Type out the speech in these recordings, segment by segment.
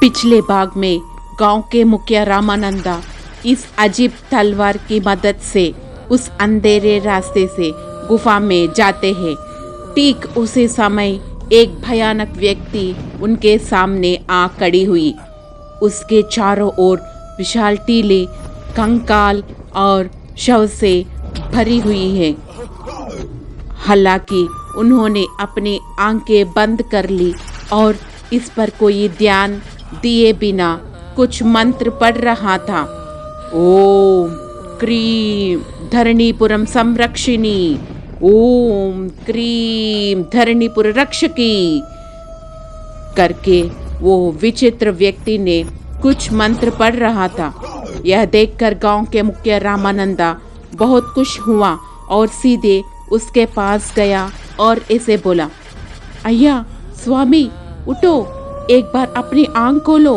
पिछले भाग में गांव के मुखिया रामानंदा इस अजीब तलवार की मदद से उस अंधेरे रास्ते से गुफा में जाते हैं। ठीक उसी समय एक भयानक व्यक्ति उनके सामने आ खड़ी हुई। उसके चारों ओर विशाल टीले, कंकाल और शव से भरी हुई है। हालांकि उन्होंने अपनी आंखें बंद कर ली और इस पर कोई ध्यान दिए बिना कुछ मंत्र पढ़ रहा था। ओम क्रीम धरणीपुरम संरक्षिणी, ओम क्रीम धरणीपुर रक्षकी करके वो विचित्र व्यक्ति ने कुछ मंत्र पढ़ रहा था। यह देखकर गांव के मुखिया रामानंदा बहुत खुश हुआ और सीधे उसके पास गया और इसे बोला, अय्या स्वामी उठो, एक बार अपनी आंख खोलो।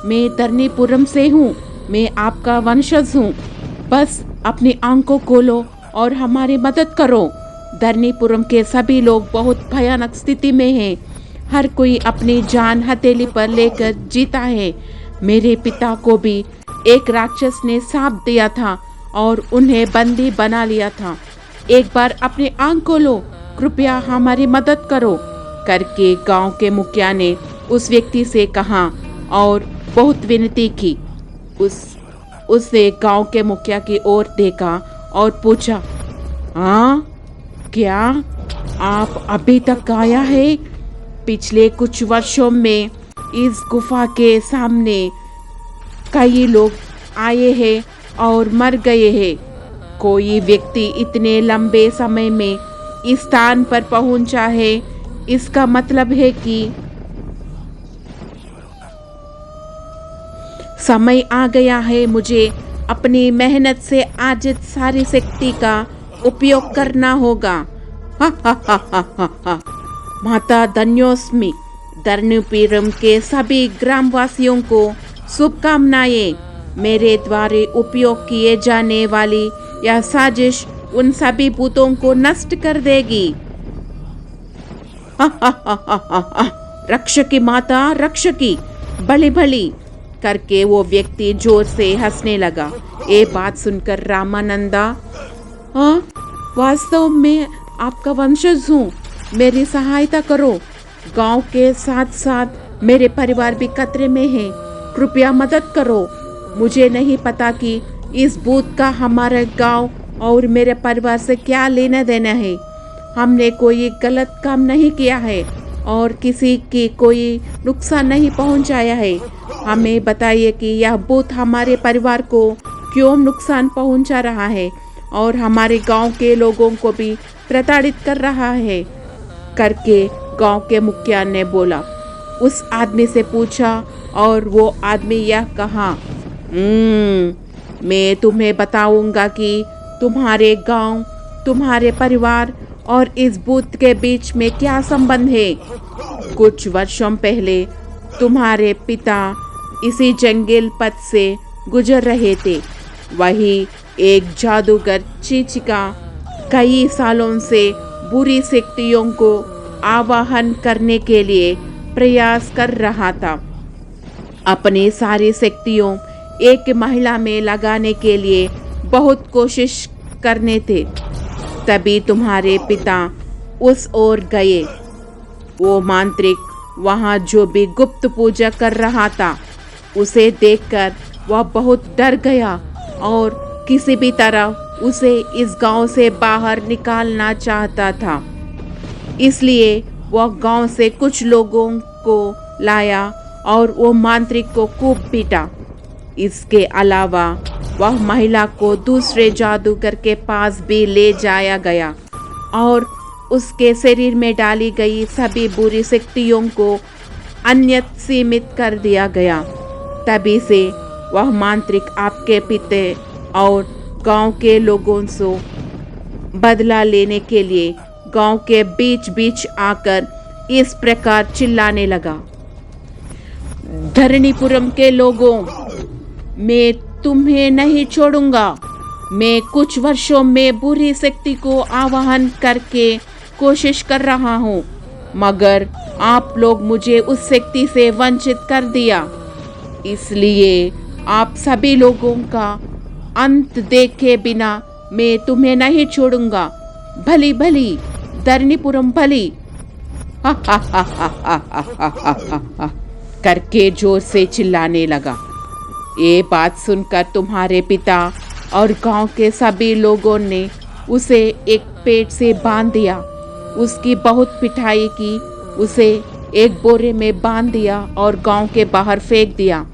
मैं धरणीपुरम से हूँ, मैं आपका वंशज हूँ। बस अपनी आंख को खोलो और हमारी मदद करो। धरणीपुरम के सभी लोग बहुत भयानक स्थिति में हैं। हर कोई अपनी जान हथेली पर लेकर जीता है। मेरे पिता को भी एक राक्षस ने सांप दिया था और उन्हें बंदी बना लिया था। एक बार अपनी आंख खोलो, कृपया हमारी मदद करो करके गांव के मुखिया ने उस व्यक्ति से कहा और बहुत विनती की। उसने गांव के मुखिया की ओर देखा और पूछा, हाँ क्या आप अभी तक आया है? पिछले कुछ वर्षों में इस गुफा के सामने कई लोग आए हैं और मर गए हैं। कोई व्यक्ति इतने लंबे समय में इस स्थान पर पहुंचा है, इसका मतलब है कि समय आ गया है। मुझे अपनी मेहनत से अर्जित सारी शक्ति का उपयोग करना होगा। हा हा हा हा हा हा। माता धन्योस्मि। धरणीपुरम के सभी ग्रामवासियों को शुभकामनाएं। मेरे द्वारा उपयोग किए जाने वाली यह साजिश उन सभी भूतों को नष्ट कर देगी। हा हा हा हा हा। रक्षकी माता रक्षकी, भली भली करके वो व्यक्ति जोर से हंसने लगा। ये बात सुनकर रामानंदा, हाँ वास्तव में आपका वंशज हूँ, मेरी सहायता करो। गांव के साथ साथ मेरे परिवार भी खतरे में है, कृपया मदद करो। मुझे नहीं पता कि इस भूत का हमारे गांव और मेरे परिवार से क्या लेना देना है। हमने कोई गलत काम नहीं किया है और किसी की कोई नुकसान नहीं पहुंचाया है। हमें बताइए कि यह भूत हमारे परिवार को क्यों नुकसान पहुंचा रहा है और हमारे गांव के लोगों को भी प्रताड़ित कर रहा है करके गांव के मुखिया ने बोला। उस आदमी से पूछा और वो आदमी यह कहा, मैं तुम्हें बताऊंगा कि तुम्हारे गांव, तुम्हारे परिवार और इस भूत के बीच में क्या संबंध है। कुछ वर्षों पहले तुम्हारे पिता इसी जंगल पथ से गुजर रहे थे। वही एक जादूगर चिचिका कई सालों से बुरी शक्तियों को आवाहन करने के लिए प्रयास कर रहा था। अपनी सारी शक्तियों एक महिला में लगाने के लिए बहुत कोशिश करने थे। तभी तुम्हारे पिता उस ओर गए। वो मांत्रिक वहाँ जो भी गुप्त पूजा कर रहा था, उसे देखकर वह बहुत डर गया और किसी भी तरह उसे इस गांव से बाहर निकालना चाहता था। इसलिए वह गांव से कुछ लोगों को लाया और वो मांत्रिक को खूब पीटा। इसके अलावा वह महिला को दूसरे जादूगर के पास भी ले जाया गया और उसके शरीर में डाली गई सभी बुरी शक्तियों को अन्यत्र सीमित कर दिया गया। तभी से वह मांत्रिक आपके पिता और गांव के लोगों से बदला लेने के लिए गांव के बीच बीच आकर इस प्रकार चिल्लाने लगा, धरणीपुरम के लोगों, मैं तुम्हें नहीं छोड़ूंगा। मैं कुछ वर्षों में बुरी शक्ति को आवाहन करके कोशिश कर रहा हूँ, मगर आप लोग मुझे उस शक्ति से वंचित कर दिया। इसलिए आप सभी लोगों का अंत देखे बिना मैं तुम्हें नहीं छोड़ूंगा। भली भली धरणीपुरम भली करके जोर से चिल्लाने लगा। ये बात सुनकर तुम्हारे पिता और गांव के सभी लोगों ने उसे एक पेड़ से बांध दिया। उसकी बहुत पिटाई की, उसे एक बोरे में बांध दिया और गांव के बाहर फेंक दिया।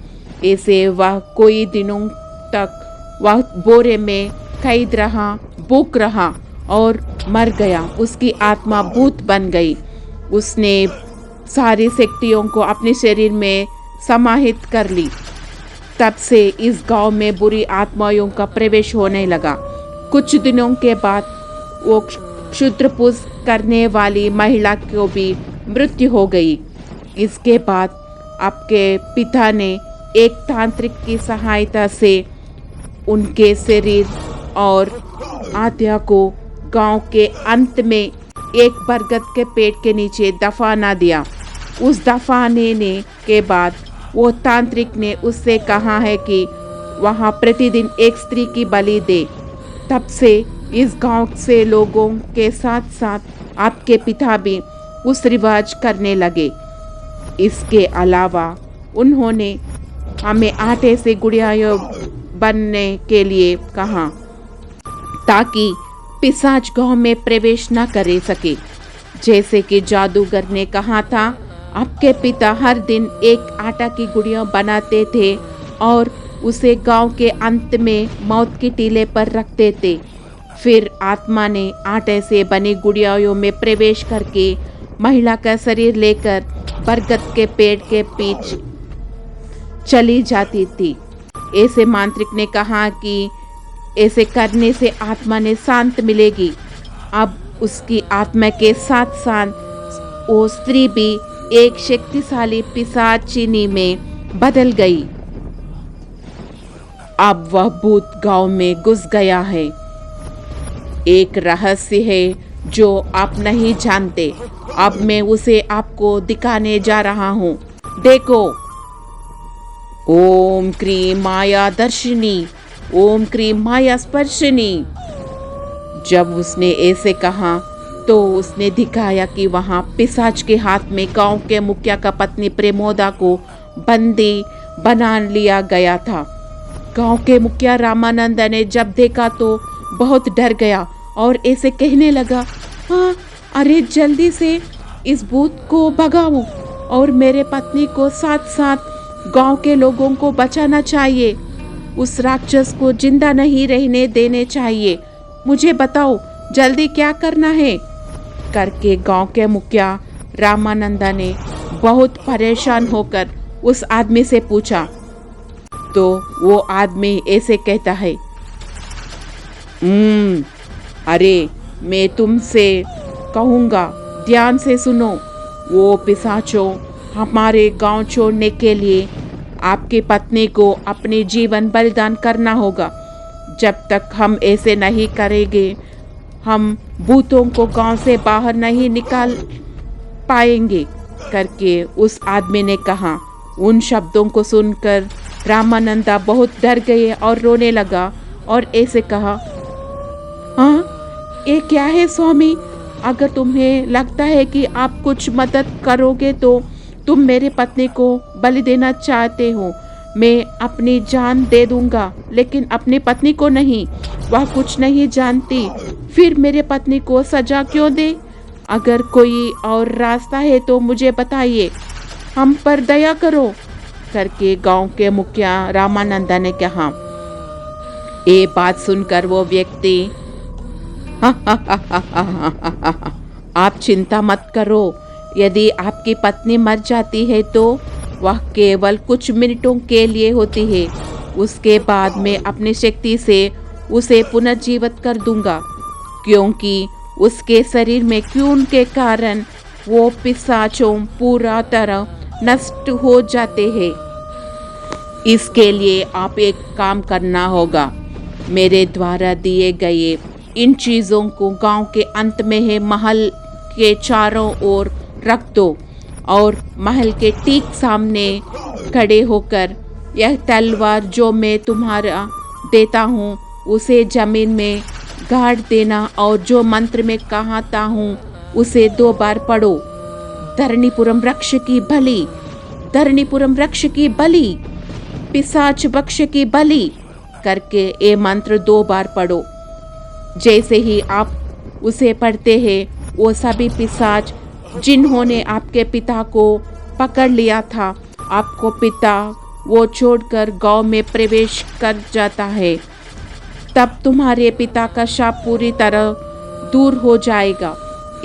ऐसे वह कई दिनों तक वह बोरे में कैद रहा, भूख रहा और मर गया। उसकी आत्मा भूत बन गई। उसने सारी शक्तियों को अपने शरीर में समाहित कर ली। तब से इस गांव में बुरी आत्माओं का प्रवेश होने लगा। कुछ दिनों के बाद वो क्षुद्रपूज करने वाली महिला को भी मृत्यु हो गई। इसके बाद आपके पिता ने एक तांत्रिक की सहायता से उनके शरीर और आत्मा को गांव के अंत में एक बरगद के पेड़ के नीचे दफना दिया। उस दफनाने के बाद वो तांत्रिक ने उससे कहा है कि वहाँ प्रतिदिन एक स्त्री की बलि दे। तब से इस गांव से लोगों के साथ साथ आपके पिता भी उस रिवाज करने लगे। इसके अलावा उन्होंने हमें आटे से गुड़िया बनने के लिए कहा ताकि पिशाच गांव में प्रवेश न कर सके। जैसे कि जादूगर ने कहा था, आपके पिता हर दिन एक आटा की गुड़िया बनाते थे और उसे गांव के अंत में मौत की टीले पर रखते थे। फिर आत्मा ने आटे से बनी गुड़ियाओं में प्रवेश करके महिला का शरीर लेकर बरगद के पेड़ के पीछे चली जाती थी। ऐसे मांत्रिक ने कहा कि ऐसे करने से आत्मा ने शांत मिलेगी। अब उसकी आत्मा के साथ साथ वो स्त्री भी एक शक्तिशाली पिशाचिनी में बदल गई। अब वह भूत गांव में घुस गया है। एक रहस्य है जो आप नहीं जानते। अब मैं उसे आपको दिखाने जा रहा हूँ। देखो। ओम क्रीम माया दर्शिनी, ओम क्रीम माया स्पर्शिनी। जब उसने ऐसे कहा तो उसने दिखाया कि वहाँ पिशाच के हाथ में गांव के मुखिया का पत्नी प्रेमोदा को बंदी बना लिया गया था। गांव के मुखिया रामानंद ने जब देखा तो बहुत डर गया और ऐसे कहने लगा, हाँ, अरे जल्दी से इस भूत को भगाओ और मेरे पत्नी को साथ साथ गांव के लोगों को बचाना चाहिए। उस राक्षस को जिंदा नहीं रहने देने चाहिए। मुझे बताओ जल्दी क्या करना है करके गांव के मुखिया रामानंदा ने बहुत परेशान होकर उस आदमी से पूछा। तो वो आदमी ऐसे कहता है, अरे मैं तुमसे कहूँगा, ध्यान से सुनो। वो पिशाचों हमारे गांव छोड़ने के लिए आपकी पत्नी को अपनी जीवन बलिदान करना होगा। जब तक हम ऐसे नहीं करेंगे हम भूतों को गांव से बाहर नहीं निकाल पाएंगे करके उस आदमी ने कहा। उन शब्दों को सुनकर रामानंदा बहुत डर गए और रोने लगा और ऐसे कहा, हाँ, ये क्या है स्वामी? अगर तुम्हें लगता है कि आप कुछ मदद करोगे तो तुम मेरे पत्नी को बलि देना चाहते हो। मैं अपनी जान दे दूंगा लेकिन अपनी पत्नी को नहीं। वह कुछ नहीं जानती, फिर मेरे पत्नी को सजा क्यों दे? अगर कोई और रास्ता है तो मुझे बताइए, हम पर दया करो करके गांव के मुखिया रामानंदा ने कहा। ये बात सुनकर वो व्यक्ति आप चिंता मत करो। यदि आपकी पत्नी मर जाती है तो वह केवल कुछ मिनटों के लिए होती है। उसके बाद मैं अपनी शक्ति से उसे पुनर्जीवित कर दूंगा, क्योंकि उसके शरीर में खून के कारण वो पिशाचों पूरा तरह नष्ट हो जाते हैं। इसके लिए आप एक काम करना होगा। मेरे द्वारा दिए गए इन चीज़ों को गांव के अंत में है महल के चारों ओर रख दो और महल के ठीक सामने खड़े होकर यह तलवार जो मैं तुम्हारा देता हूँ उसे जमीन में गाड़ देना और जो मंत्र में कहता हूँ उसे 2 बार पढ़ो। धरणीपुरम वृक्ष की बलि, धरणीपुरम वृक्ष की बलि, पिशाच वृक्ष की बलि करके ये मंत्र 2 बार पढ़ो। जैसे ही आप उसे पढ़ते हैं वो सभी पिशाच जिन्होंने आपके पिता को पकड़ लिया था, आपको पिता वो छोड़कर गांव में प्रवेश कर जाता है। तब तुम्हारे पिता का शाप पूरी तरह दूर हो जाएगा।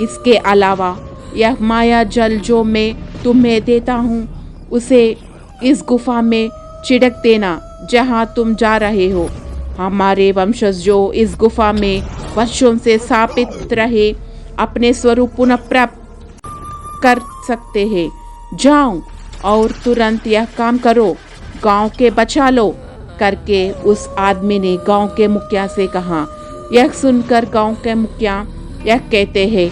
इसके अलावा यह माया जल जो मैं तुम्हें देता हूँ उसे इस गुफा में छिड़क देना जहाँ तुम जा रहे हो। हमारे वंशज जो इस गुफा में वर्षों से स्थापित रहे अपने स्वरूप पुनः प्राप्त कर सकते हैं। जाओ और तुरंत यह काम करो, गांव के बचा लो करके उस आदमी ने गांव के मुखिया से कहा। यह सुनकर गांव के मुखिया यह कहते हैं,